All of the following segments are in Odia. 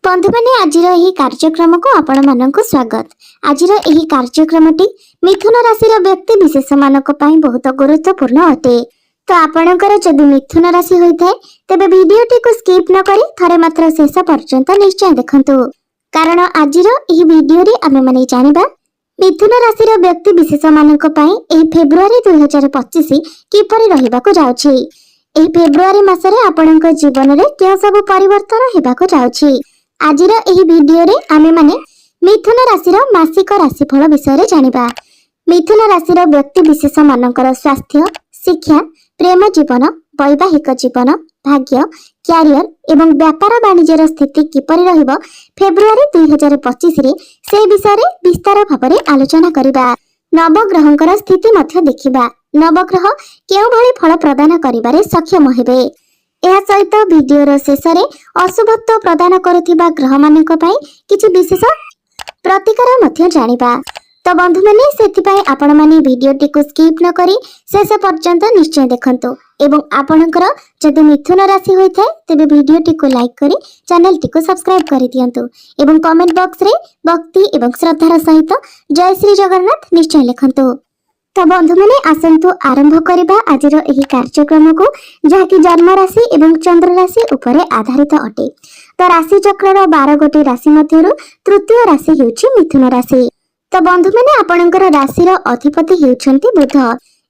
बंधु मैंने आज कार्यक्रम को आपण मानक स्वागत। आज कार्यक्रमटी मिथुन राशि व्यक्ति विशेष मानक बहुत गुरुत्वपूर्ण अटे। तो आपणकर जदि मिथुन राशि होता है तेबे वीडियोटी को स्किप न करी थरे मात्र शेष पर्यंत निश्चय देखंतु, कारण आज वीडियो रे आमे माने जानिबा मिथुन राशि व्यक्ति विशेष मानक फेब्रुआरी 2025 किपरि रहिबाको जाउछि। एही फेब्रुआरी मासरे आपणक जीवन रे क्या सब परिवर्तन हेबाको जाउछि। आजिर एही वीडियो रे आमे माने मिथुन राशिर मासिक राशिफल विषय रे जानिबा। मिथुन राशिर व्यक्ति विशेष मानकर स्वास्थ्य, शिक्षा, प्रेम जीवन, वैवाहिक जीवन, भाग्य, क्यारियर एवं व्यापार वाणिज्यर स्थिति किपरि रहिबो फेब्रुआरी 2025 रे से विषय रे विस्तार भाबरे आलोचना करिबा। नवग्रहंकर स्थिति मध्य देखिबा। नवग्रह केउ भली फल प्रदान करिबारे सक्षम हेबे। यह सहित वीडियोर शेष में अशुभत्व प्रदान करुथिबा ग्रह मानक पई किछि विशेष प्रतिकार मध्य जानिबा। तो बंधु माने सेथिपाई आपण माने वीडियोटी को स्किप न करी शेष पर्यंत निश्चय देखंतु एवं आपणकर जदि मिथुन राशि होइथाय तेबे वीडियोटी को लाइक करी चैनल टी को सब्सक्राइब करि दियंतु एवं कमेंट बॉक्स रे भक्ति एवं श्रद्धार सहित जय श्री जगन्नाथ निश्चय लिखंतु। तो बंधु मैंने आसंतु आरंभ करिबा आजिर एही कार्यक्रम को, जहाँकि जन्म राशि एवं चंद्र राशि उपरे आधारित अटे। तो राशि चक्रर 12 गोटी राशि मध्यरु तृतीय राशि हेउछि मिथुन राशि। तो बंधु मैंने आपणकर राशिर अधिपति हेउछन्ति बुध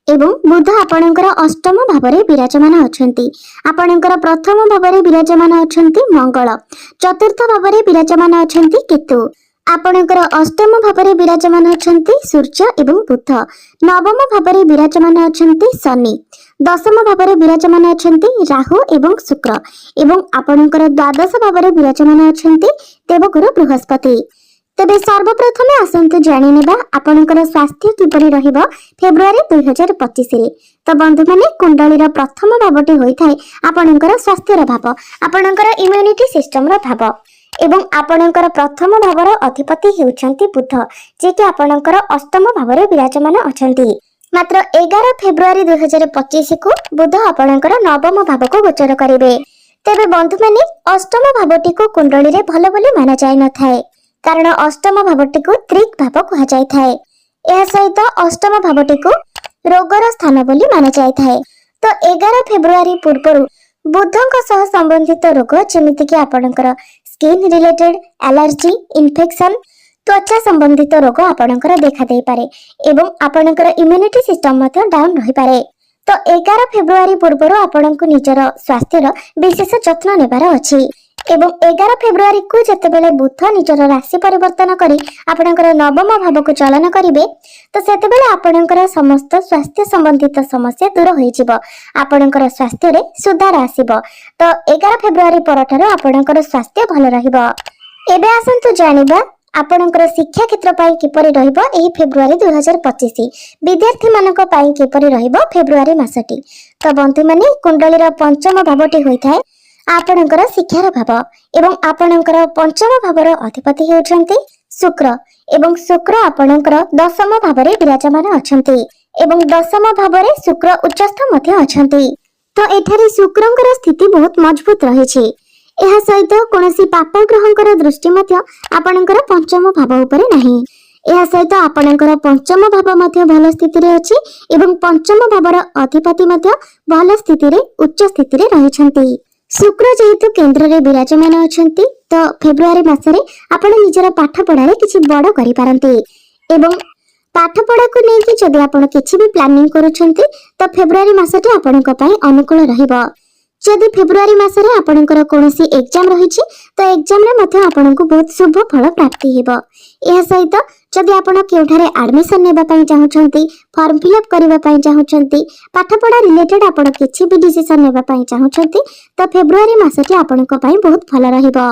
एवं बुध आपणकर अष्टम भावरे विराजमान अछन्ति। आपणकर प्रथम भावरे विराजमान अछन्ति मंगल, चतुर्थ भावरे विराजमान अछन्ति केतु, आपणकर अष्टम भावरे विराजमान अछन्ति सूर्य एवं बुध, नवम भावरे विराजमान अछन्ति शनि, दशम भावरे विराजमान अछन्ति राहु एवं शुक्र एवं आपणकर द्वादश भावरे विराजमान अछन्ति देवगुरु बृहस्पति। तेबे सर्वप्रथम आसंतु जानि नेबा आपणकर स्वास्थ्य किपरि रहिबो फेब्रुआरी 2025 रे। तो बंधु माने कुंडलीर प्रथम भावटी होइथाय आपणकर स्वास्थ्यर भाव, आपणकर इम्यूनिटी सिस्टम रो भाव एवं आपणकर प्रथम भावर अधिपति हेउछन्ति बुध, जे कि आपणकर अष्टम भावरे विराजमान अछन्ति। मात्र 11 फेब्रुआरी 2025 को बुध आपणकर नवम भाव को गोचर करिवे। तेबे बंधु माने अष्टम भावटी को कुंडली रे भलो बोली माना जाय न थाए, कारण अष्टम भावटी को त्रिक भाव कहा जाय थाए। एहा सहित अष्टम भावटी को रोगर स्थान बोली माना जाय थाए। तो 11 फेब्रुआरी पूर्वरु बुधଙ୍କ सह संबंधित रोग जेमिति कि आपणकर स्किन रिलेटेड एलर्जी, इन्फेक्शन, त्वचा संबंधित रोग आपणकर देखा दे पारे एवं आपणकर इम्यूनिटी सिस्टम मध्य डाउन रही पारे। तो 11 फेब्रुआरी पूर्वरु आपणको निजर स्वास्थ्यर विशेष जत्न नेबार अछि एवं 11 फेब्रुआरी को जेतेबेले बुध निजर राशि परिवर्तन करी आपणकर नवम भाव को चलन करिवे, तो सेतेबेले आपणकर समस्त स्वास्थ्य संबंधित समस्या दूर होई जिवो, आपणकर स्वास्थ्य रे सुधार आसीबो। तो 11 फेब्रुआरी परठारो आपणकर स्वास्थ्य भलो रहिबो। एबे आसंतु जानिबा आपणकर शिक्षा क्षेत्र पाई किपरि रहिबो एही फेब्रुआरी 2025 विद्यार्थी मानक पाई किपरि रहिबो फेब्रुआरी मासटी। तो बंधु माने कुंडलीर पंचम भावटी होइथाय आपणकर शिक्षार भाव एवं आपणकर पंचम भावर अधिपति हेउछन्ति शुक्र एवं शुक्र आपणकर दशम भावरे विराजमान अछन्ति एवं दशम भावरे शुक्र उच्चस्थ मध्य अछन्ति। तो एठारे शुक्रंकर स्थिति बहुत मजबूत रहिछि। एहा सहित कोनोसी पाप ग्रहंकर दृष्टि मध्य आपणकर पंचम भाव उपरे नाही। एहा सहित आपणकर पंचम भाव मध्य भल स्थिति रे अछि एवं पंचम भावर अधिपति मध्य भल स्थिति रे उच्च स्थिति रे रहिछन्ति। शुक्र जेहेतु केंद्र रे विराजमान अछन्ति, तो फेब्रुआरी मासरे आपण निजर पाठ पढ़ा रे किछि बड़ करि पारंती एवं पाठ पढ़ा को नै कि जदि आपण किछि भी प्लानिंग करूछन्ति तो फेब्रुआरी मासटी आपणक पई अनुकूल रहिबो। जदि फेब्रुआरी मासरे आपणकर कोनोसी एग्जाम रहिछि तो एग्जाम रे मध्य आपणको बहुत शुभ फल प्राप्ति हेबो। एहा सहित जदि आपण केउठारे एडमिशन नेबा पई चाहुछन्ति, फॉर्म फिलअप करबा पई चाहुछन्ति, पाठ पढ़ा रिलेटेड आपण किछि भी डिसिजन नेबा पई चाहुछन्ति, तो फेब्रुआरी मासटी आपणको पई बहुत फल रहिबो।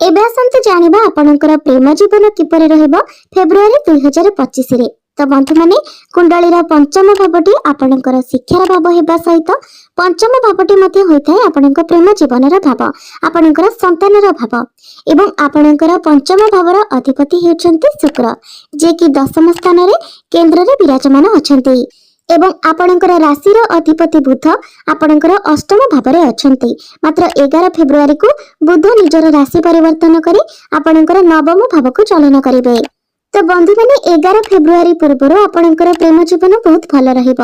एबे आसंतु जानिबा आपणकर प्रेम जीवन किपरि रहिबो फेब्रुआरी 2025 रे। तो बंधु माने कुंडलीर पंचम भावटी आपणकर शिक्षार भाव हेबा सहित पंचम भावटी मध्ये होइथाय आपणकर प्रेम जीवनर भाव, आपणकर संतानर भाव एवं आपणकर पंचम भावर अधिपति हेउछन्ति शुक्र, जे कि दशम स्थान रे केंद्र रे विराजमान अछन्ति। ଏବଂ ଆପଣଙ୍କର ରାଶିର ଅଧିପତି ବୁଧ ଆପଣଙ୍କର ଅଷ୍ଟମ ଭାବରେ ଅଛନ୍ତି। ମାତ୍ର 11 ଫେବ୍ରୁଆରୀକୁ ବୁଧ ନିଜର ରାଶି ପରିବର୍ତ୍ତନ କରି ଆପଣଙ୍କର ନବମ ଭାବକୁ ଚଳନ କରିବେ। ତ ବନ୍ଧୁମାନେ 11 ଫେବ୍ରୁଆରୀ ପୂର୍ବରୁ ଆପଣଙ୍କର ପ୍ରେମ ଜୀବନ ବହୁତ ଭଲ ରହିବ।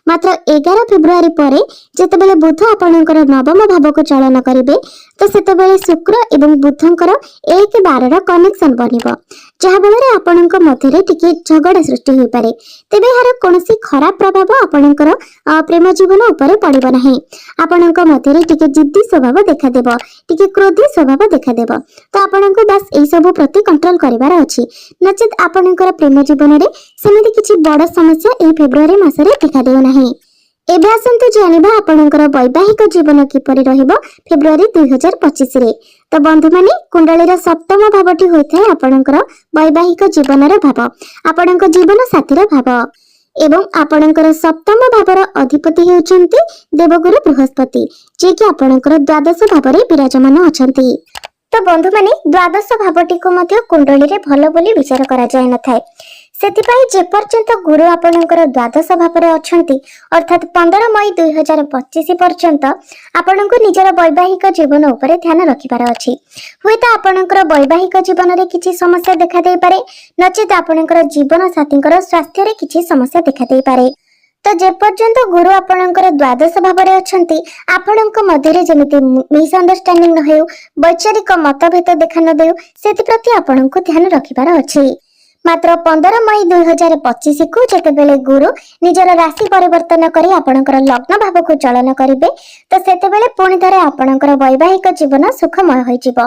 ମାତ୍ର 11 ଫେବ୍ରୁଆରୀ ପରେ ଯେତେବେଳେ ବୁଧ ଆପଣଙ୍କର ନବମ ଭାବକୁ ଚଳନ କରିବେ ତ ସେତେବେଳେ ଶୁକ୍ର ଏବଂ ବୁଧଙ୍କର 1-12ର କନେକ୍ସନ ବନିବ, ଯାହାଫଳରେ ଆପଣଙ୍କ ମଧ୍ୟରେ ଟିକେ ଝଗଡ଼ା ସୃଷ୍ଟି ହୋଇପାରେ। ତେବେ ଏହାର କୌଣସି ଖରାପ ପ୍ରଭାବ ଆପଣଙ୍କର ପ୍ରେମ ଜୀବନ ଉପରେ ପଡ଼ିବ ନାହିଁ। ଆପଣଙ୍କ ମଧ୍ୟରେ ଟିକେ ଜିଦ୍ଦି ସ୍ୱଭାବ ଦେଖାଦେବ, ଟିକେ କ୍ରୋଧୀ ସ୍ୱଭାବ ଦେଖାଦେବ। ତ ଆପଣଙ୍କୁ ବାସ୍ ଏଇସବୁ ପ୍ରତି କଣ୍ଟ୍ରୋଲ କରିବାର ଅଛି, ନଚେତ୍ ଆପଣଙ୍କର ପ୍ରେମ ଜୀବନରେ ସେମିତି କିଛି ବଡ଼ ସମସ୍ୟା ଏହି ଫେବ୍ରୁଆରୀ ମାସରେ ଦେଖାଦେଉ ନାହିଁ। ଏବେ ଆସନ୍ତୁ ଜାଣିବା ଆପଣଙ୍କର ବୈବାହିକ ଜୀବନ କିପରି ରହିବ ଫେବ୍ରୁଆରୀ 2025ରେ। ତ ବନ୍ଧୁମାନେ, କୁଣ୍ଡଳୀର ସପ୍ତମ ଭାବଟି ହୋଇଥାଏ ଆପଣଙ୍କର ବୈବାହିକ ଜୀବନର ଭାବ, ଆପଣଙ୍କ ଜୀବନ ସାଥୀର ଭାବ। ଏବଂ ଆପଣଙ୍କର ସପ୍ତମ ଭାବର ଅଧିପତି ହେଉଛନ୍ତି ଦେବଗୁରୁ ବୃହସ୍ପତି, ଯିଏକି ଆପଣଙ୍କର ଦ୍ୱାଦଶ ଭାବରେ ବିରାଜମାନ ଅଛନ୍ତି। ତ ବନ୍ଧୁମାନେ, ଦ୍ୱାଦଶ ଭାବଟିକୁ ମଧ୍ୟ କୁଣ୍ଡଳୀରେ ଭଲ ବୋଲି ବିଚାର କରାଯାଇନଥାଏ। ସେଥିପାଇଁ ଯେପର୍ଯ୍ୟନ୍ତ ଗୁରୁ ଆପଣଙ୍କର ଦ୍ୱାଦଶ ଭାବରେ ଅଛନ୍ତି, ଅର୍ଥାତ୍ 15 ମଇ 2025 ପର୍ଯ୍ୟନ୍ତ ଆପଣଙ୍କୁ ନିଜର ବୈବାହିକ ଜୀବନ ଉପରେ ଧ୍ୟାନ ରଖିବାର ଅଛି। ହୁଏତ ଆପଣଙ୍କର ବୈବାହିକ ଜୀବନରେ କିଛି ସମସ୍ୟା ଦେଖାଦେଇପାରେ, ନଚେତ୍ ଆପଣଙ୍କର ଜୀବନ ସାଥୀଙ୍କର ସ୍ୱାସ୍ଥ୍ୟରେ କିଛି ସମସ୍ୟା ଦେଖାଦେଇପାରେ। ତ ଯେପର୍ଯ୍ୟନ୍ତ ଗୁରୁ ଆପଣଙ୍କର ଦ୍ୱାଦଶ ଭାବରେ ଅଛନ୍ତି, ଆପଣଙ୍କ ମଧ୍ୟରେ ଯେମିତି ମିସ୍ଅଣ୍ଡରଷ୍ଟାଣ୍ଡିଂ ନ ହେଉ, ବୈଚାରିକ ମତଭେଦ ଦେଖା ନ ଦେଉ, ସେଥିପ୍ରତି ଆପଣଙ୍କୁ ଧ୍ୟାନ ରଖିବାର ଅଛି। ମାତ୍ର 15 ମଇ 2025କୁ ଯେତେବେଳେ ଗୁରୁ ନିଜର ରାଶି ପରିବର୍ତ୍ତନ କରି ଆପଣଙ୍କର ଲଗ୍ନ ଭାବକୁ ଚଳନ କରିବେ ତ ସେତେବେଳେ ପୁଣି ଥରେ ଆପଣଙ୍କର ବୈବାହିକ ଜୀବନ ସୁଖମୟ ହୋଇଯିବ।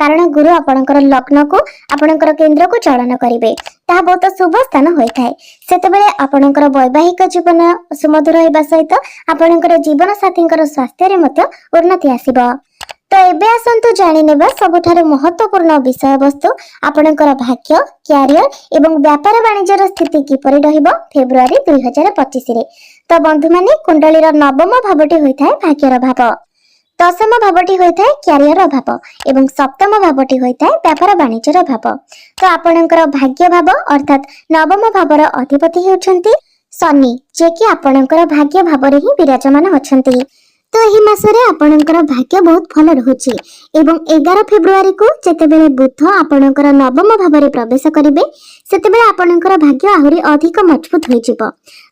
କାରଣ ଗୁରୁ ଆପଣଙ୍କର ଲଗ୍ନକୁ ଆପଣଙ୍କର କେନ୍ଦ୍ରକୁ ଚଳନ କରିବେ, ତାହା ବହୁତ ଶୁଭ ସ୍ଥାନ ହୋଇଥାଏ। ସେତେବେଳେ ଆପଣଙ୍କର ବୈବାହିକ ଜୀବନ ସୁମଧୁର ହେବା ସହିତ ଆପଣଙ୍କର ଜୀବନ ସାଥୀଙ୍କର ସ୍ୱାସ୍ଥ୍ୟରେ ମଧ୍ୟ ଉନ୍ନତି ଆସିବ। ତ ଏବେ ଆସନ୍ତୁ ଜାଣିନେବା ସବୁଠାରୁ ମହତ୍ୱପୂର୍ଣ୍ଣ ବିଷୟବସ୍ତୁ, ଆପଣଙ୍କର ଭାଗ୍ୟ, କ୍ୟାରିୟର ଏବଂ ବ୍ୟାପାର ବାଣିଜ୍ୟର ସ୍ଥିତି କିପରି ରହିବ ଫେବ୍ରୁଆରୀ 2025ରେ। ତ ବନ୍ଧୁମାନେ, କୁଣ୍ଡଳୀର ନବମ ଭାବଟି ହୋଇଥାଏ ଭାଗ୍ୟର ଭାବ, ଦଶମ ଭାବଟି ହୋଇଥାଏ କ୍ୟାରିୟର ଭାବ ଏବଂ ସପ୍ତମ ଭାବଟି ହୋଇଥାଏ ବ୍ୟାପାର ବାଣିଜ୍ୟର ଭାବ। ତ ଆପଣଙ୍କର ଭାଗ୍ୟ ଭାବ ଅର୍ଥାତ୍ ନବମ ଭାବର ଅଧିପତି ହେଉଛନ୍ତି ଶନି, ଯିଏକି ଆପଣଙ୍କର ଭାଗ୍ୟ ଭାବରେ ହିଁ ବିରାଜମାନ ଅଛନ୍ତି। ତ ଏହି ମାସରେ ଆପଣଙ୍କର ଭାଗ୍ୟ ବହୁତ ଭଲ ରହୁଛି ଏବଂ 11 ଫେବ୍ରୁଆରୀକୁ ଯେତେବେଳେ ବୁଧ ଆପଣଙ୍କର ନବମ ଭାବରେ ପ୍ରବେଶ କରିବେ ସେତେବେଳେ ଆପଣଙ୍କର ଭାଗ୍ୟ ଆହୁରି ଅଧିକ ମଜବୁତ ହୋଇଯିବ।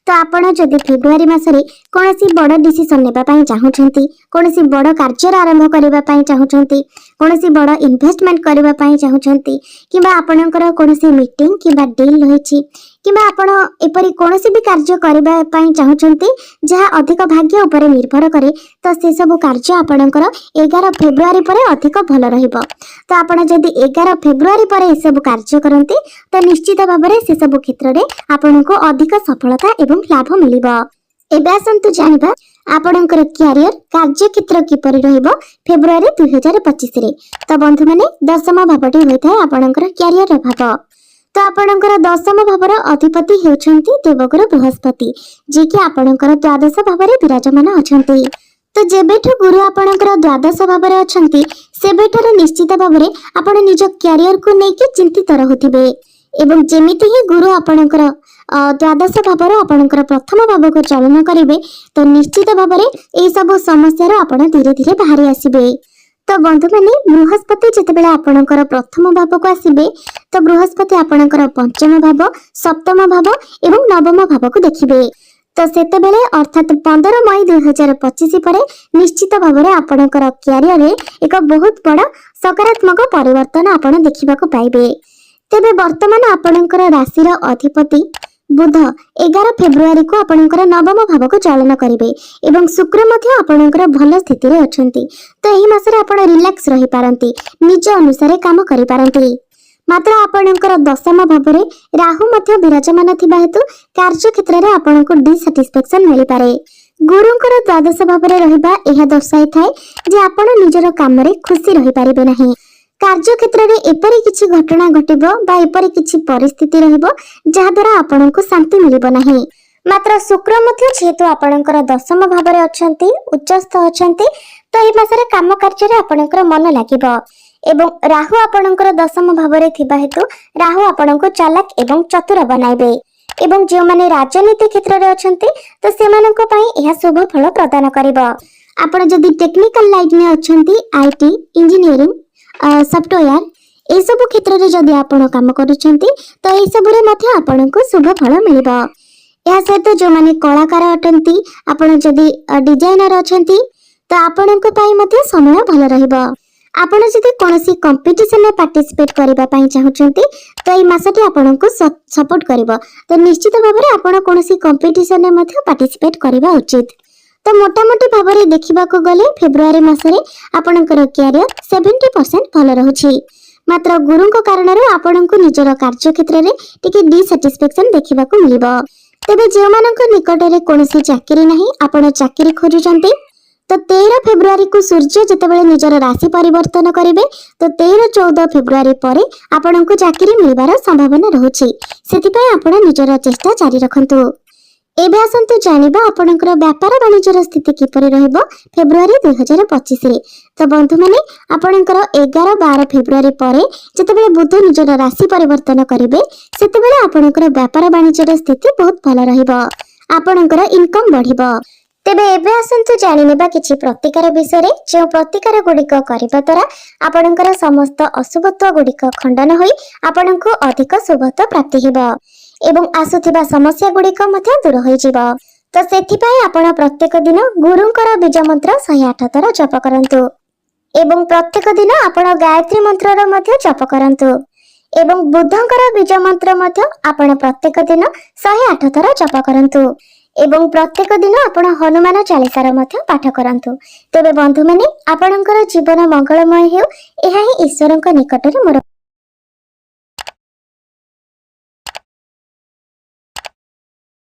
ତ ଆପଣ ଯଦି ଫେବ୍ରୁଆରୀ ମାସରେ କୌଣସି ବଡ଼ ଡିସିସନ ନେବା ପାଇଁ ଚାହୁଁଛନ୍ତି, କୌଣସି ବଡ଼ କାର୍ଯ୍ୟର ଆରମ୍ଭ କରିବା ପାଇଁ ଚାହୁଁଛନ୍ତି, କୌଣସି ବଡ଼ ଇନଭେଷ୍ଟମେଣ୍ଟ କରିବା ପାଇଁ ଚାହୁଁଛନ୍ତି, କିମ୍ବା ଆପଣଙ୍କର କୌଣସି ମିଟିଂ କିମ୍ବା ଡିଲ୍ ରହିଛି, କିମ୍ବା ଆପଣ ଏପରି କୌଣସି ବି କାର୍ଯ୍ୟ କରିବା ପାଇଁ ଚାହୁଁଛନ୍ତି ଯାହା ଅଧିକ ଭାଗ୍ୟ ଉପରେ ନିର୍ଭର କରେ, ତ ସେସବୁ କାର୍ଯ୍ୟ ଆପଣଙ୍କର 11 ଫେବ୍ରୁଆରୀ ପରେ ଅଧିକ ଭଲ ରହିବ। ତ ଆପଣ ଯଦି 11 ଫେବ୍ରୁଆରୀ ପରେ ଏସବୁ କାର୍ଯ୍ୟ କରନ୍ତି ତ ନିଶ୍ଚିତ ଭାବରେ ସେସବୁ କ୍ଷେତ୍ରରେ ଆପଣଙ୍କୁ ଅଧିକ ସଫଳତା ଏବଂ ଲାଭ ମିଳିବ। ଏବେ ଆସନ୍ତୁ ଜାଣିବା ଆପଣଙ୍କର କ୍ୟାରିୟର କାର୍ଯ୍ୟକ୍ଷେତ୍ର କିପରି ରହିବ ଫେବ୍ରୁଆରୀ 2025ରେ। ତ ବନ୍ଧୁମାନେ, ଦଶମ ଭାବଟି ହୋଇଥାଏ ଆପଣଙ୍କର କ୍ୟାରିୟର ଭାବ। ତ ଆପଣଙ୍କର ଦଶମ ଭାବର ଅଧିପତି ହେଉଛନ୍ତି ଦେବଗୁରୁ ବୃହସ୍ପତି, ଯିଏକି ଆପଣଙ୍କର ଦ୍ୱାଦଶ ଭାବରେ ବିରାଜମାନ ଅଛନ୍ତି। ତ ଯେବେଠୁ ଗୁରୁ ଆପଣଙ୍କର ଦ୍ୱାଦଶ ଭାବରେ ଅଛନ୍ତି ସେବେଠାରୁ ନିଶ୍ଚିତ ଭାବରେ ଆପଣ ନିଜ କ୍ୟାରିୟରକୁ ନେଇକି ଚିନ୍ତିତ ରହୁଥିବେ। ଏବଂ ଯେମିତି ହିଁ ଗୁରୁ ଆପଣଙ୍କର ଦ୍ୱାଦଶ ଭାବର ଆପଣଙ୍କର ପ୍ରଥମ ଭାବକୁ ଚଳନ କରିବେ ତ ନିଶ୍ଚିତ ଭାବରେ ଏହି ସବୁ ସମସ୍ୟାରୁ ଆପଣ ଧୀରେ ଧୀରେ ବାହାରି ଆସିବେ। ତ ବନ୍ଧୁମାନେ, ବୃହସ୍ପତି ଯେତେବେଳେ ଆପଣଙ୍କର ପ୍ରଥମ ଭାବକୁ ଆସିବେ ତ ବୃହସ୍ପତି ଆପଣଙ୍କର ପଞ୍ଚମ ଭାବ, ସପ୍ତମ ଭାବ ଏବଂ ନବମ ଭାବକୁ ଦେଖିବେ। ତ ସେତେବେଳେ ଅର୍ଥାତ୍ 15 ମଇ 2025 ପରେ ନିଶ୍ଚିତ ଭାବରେ ଆପଣଙ୍କର କ୍ୟାରିୟରରେ ଏକ ବହୁତ ବଡ଼ ସକାରାତ୍ମକ ପରିବର୍ତ୍ତନ ଆପଣ ଦେଖିବାକୁ ପାଇବେ। ତେବେ ବର୍ତ୍ତମାନ ଆପଣଙ୍କର ରାଶିର ଅଧିପତି ବୁଧ 11 ଫେବ୍ରୁଆରୀକୁ ଆପଣଙ୍କର ନବମ ଭାବକୁ ଚଳନ କରିବେ ଏବଂ ଶୁକ୍ର ମଧ୍ୟ ଆପଣଙ୍କର ଭଲ ସ୍ଥିତିରେ ଅଛନ୍ତି। ତ ଏହି ମାସରେ ଆପଣ ରିଲାକ୍ସ ରହିପାରନ୍ତି, ନିଜ ଅନୁସାରେ କାମ କରିପାରନ୍ତି। ମାତ୍ର ଆପଣଙ୍କର ଦଶମ ଭାବରେ ରାହୁ ମଧ୍ୟ ବିରାଜମାନ ଥିବା ହେତୁ କାର୍ଯ୍ୟକ୍ଷେତ୍ରରେ ଆପଣଙ୍କୁ ଡିସାଟିସ୍ଫାକ୍ସନ ମିଳିପାରେ। ଗୁରୁଙ୍କର ଦ୍ୱାଦଶ ଭାବରେ ରହିବା ଏହା ଦର୍ଶାଇଥାଏ ଯେ ଆପଣ ନିଜର କାମରେ ଖୁସି ରହିପାରିବେ ନାହିଁ। କାର୍ଯ୍ୟକ୍ଷେତ୍ରରେ ଏପରି କିଛି ଘଟଣା ଘଟିବ ବା ଏପରି କିଛି ପରିସ୍ଥିତି ରହିବ ଯାହାଦ୍ୱାରା ଆପଣଙ୍କୁ ଶାନ୍ତି ମିଳିବ ନାହିଁ। ମାତ୍ର ଶୁକ୍ର ମଧ୍ୟ ଯେହେତୁ ଆପଣଙ୍କର ଦଶମ ଭାବରେ ଅଛନ୍ତି, ଉଚ୍ଚସ୍ଥ ଅଛନ୍ତି, ତ ଏହି ମାସରେ କାମ କାର୍ଯ୍ୟରେ ଆପଣଙ୍କର ମନ ଲାଗିବ। ଏବଂ ରାହୁ ଆପଣଙ୍କର ଦଶମ ଭାବରେ ଥିବା ହେତୁ ରାହୁ ଆପଣଙ୍କୁ ଚାଲାକ ଏବଂ ଚତୁର ବନାଇବେ। ଏବଂ ଯେଉଁମାନେ ରାଜନୀତି କ୍ଷେତ୍ରରେ ଅଛନ୍ତି ତ ସେମାନଙ୍କ ପାଇଁ ଏହା ଶୁଭ ଫଳ ପ୍ରଦାନ କରିବ। ଆପଣ ଯଦି ଟେକ୍ନିକାଲ ଲାଇନରେ ଅଛନ୍ତି, ଆଇଟି, ଇଞ୍ଜିନିୟରିଂ, ସଫ୍ଟୱେୟାର ଏସବୁ କ୍ଷେତ୍ରରେ ଯଦି ଆପଣ କାମ କରୁଛନ୍ତି ତ ଏସବୁରେ ମଧ୍ୟ ଆପଣଙ୍କୁ ଶୁଭ ଫଳ ମିଳିବ। ଏହା ସହିତ ଯେଉଁମାନେ କଳାକାର ଅଟନ୍ତି, ଆପଣ ଯଦି ଡିଜାଇନର ଅଛନ୍ତି ତ ଆପଣଙ୍କ ପାଇଁ ମଧ୍ୟ ସମୟ ଭଲ ରହିବ। ଆପଣ ଯଦି କୌଣସି କମ୍ପିଟିସନରେ ପାର୍ଟିସିପେଟ୍ କରିବା ପାଇଁ ଚାହୁଁଛନ୍ତି ତ ଏଇ ମାସଟି ଆପଣଙ୍କୁ ସପୋର୍ଟ କରିବ। ତ ନିଶ୍ଚିତ ଭାବରେ ଆପଣ କୌଣସି କମ୍ପିଟିସନରେ ମଧ୍ୟ ପାର୍ଟିସିପେଟ୍ କରିବା ଉଚିତ। ତ ମୋଟାମୋଟି ଭାବରେ ଦେଖିବାକୁ ଗଲେ ଫେବୃଆରୀ ମାସରେ ଆପଣଙ୍କର କ୍ୟାରିୟର 70% ଭଲ ରହୁଛି। ମାତ୍ର ଗୁରୁଙ୍କ କାରଣରୁ ଆପଣଙ୍କୁ ନିଜର କାର୍ଯ୍ୟକ୍ଷେତ୍ରରେ ଟିକେ ଡିସାଟିସ୍ଫ୍ୟାକ୍ସନ ଦେଖିବାକୁ ମିଳିବ। ତେବେ ଯେଉଁମାନଙ୍କ ନିକଟରେ କୌଣସି ଚାକିରି ନାହିଁ, ଆପଣ ଚାକିରି ଖୋଜୁଛନ୍ତି ତ 13 ଫେବୃଆରୀକୁ ସୂର୍ଯ୍ୟ ଯେତେବେଳେ ନିଜର ରାଶି ପରିବର୍ତ୍ତନ କରିବେ ତ 13-14 ଫେବୃଆରୀ ପରେ ଆପଣଙ୍କୁ ଚାକିରି ମିଳିବାର ସମ୍ଭାବନା ରହୁଛି। ସେଥିପାଇଁ ଆପଣ ନିଜର ଚେଷ୍ଟା ଜାରି ରଖନ୍ତୁ। ଏବେ ଆସନ୍ତୁ ଜାଣିବା ଆପଣଙ୍କର ବ୍ୟାପାର ବାଣିଜ୍ୟର ସ୍ଥିତି କିପରି ରହିବ ଫେବୃଆରୀ 2025ରେ। ତ ବନ୍ଧୁମାନେ, ଆପଣଙ୍କର 11-12 ଫେବୃଆରୀ ପରେ ଯେତେବେଳେ ବୁଧ ନିଜର ରାଶି ପରିବର୍ତ୍ତନ କରିବେ ସେତେବେଳେ ଆପଣଙ୍କର ବ୍ୟାପାର ବାଣିଜ୍ୟର ସ୍ଥିତି ବହୁତ ଭଲ ରହିବ। ଆପଣଙ୍କର ଇନକମ୍ ବଢିବ। ତେବେ ଏବେ ଆସନ୍ତୁ ଜାଣିନେବା କିଛି ପ୍ରତିକାର ବିଷୟରେ, ଯେଉଁ ପ୍ରତିକାର ଗୁଡିକ କରିବା ଦ୍ୱାରା ଆପଣଙ୍କର ସମସ୍ତ ଅଶୁଭତ୍ୱ ଗୁଡିକ ଖଣ୍ଡନ ହୋଇ ଆପଣଙ୍କୁ ଅଧିକ ଶୁଭତ୍ୱ ପ୍ରାପ୍ତି ହେବ ଏବଂ ଆସୁଥିବା ସମସ୍ୟା ଗୁଡିକ ମଧ୍ୟ ଦୂର ହୋଇଯିବ। ତ ସେଥିପାଇଁ ଆପଣ ପ୍ରତ୍ୟେକ ଦିନ ଗୁରୁଙ୍କର ବୀଜ ମନ୍ତ୍ର 108 ଥର ଜପ କରନ୍ତୁ ଏବଂ ପ୍ରତ୍ୟେକ ଦିନ ଆପଣ ଗାୟତ୍ରୀ ମନ୍ତ୍ରର ମଧ୍ୟ ଜପ କରନ୍ତୁ ଏବଂ ବୁଧଙ୍କର ବୀଜ ମନ୍ତ୍ର ମଧ୍ୟ ଆପଣ ପ୍ରତ୍ୟେକ ଦିନ 108 ଥର ଜପ କରନ୍ତୁ ଏବଂ ପ୍ରତ୍ୟେକ ଦିନ ଆପଣ ହନୁମାନ ଚାଳିଶାର ମଧ୍ୟ ପାଠ କରନ୍ତୁ। ତେବେ ବନ୍ଧୁମାନେ, ଆପଣଙ୍କର ଜୀବନ ମଙ୍ଗଳମୟ ହେଉ, ଏହା ହିଁ ଈଶ୍ୱରଙ୍କ ନିକଟରେ ମୋର